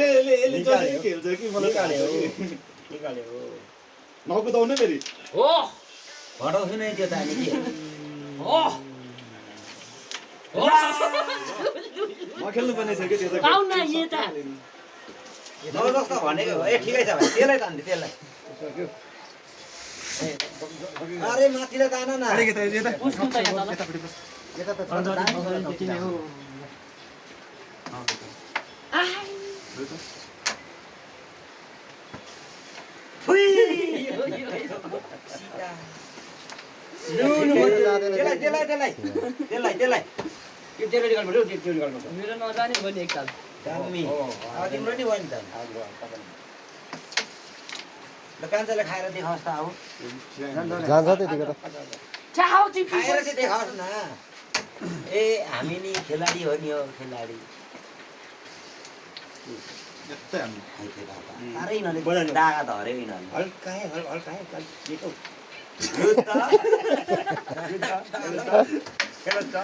यसले जसरी खेल्छ कि मलाई निकाल्यो नकुदाउनु फेरि हो हटाउँछु नै त्यो त अनि के हो नखेल्नु पर्ने छ कि त्यो त पाउ न यो त जस्तो भनेको ए ठिकै छ भाइ त्यसलाई तान्दै त्यसलाई अरे माथिलाई तान न उस्तो त यहाँ तल यता त मेरो नजाने भयो नि एकताल तिम्रो नि भयो नि त कान्छाले खाएर देखाओस् त अब जान्छ त्यतिको त चाहौ तिमी खाएर चाहिँ देखाओस् न ए हामी नि खेलाडी हो नि हो खेलाडी साह्रै यिनीहरूले दागा धर्यो यिनीहरूले हल्का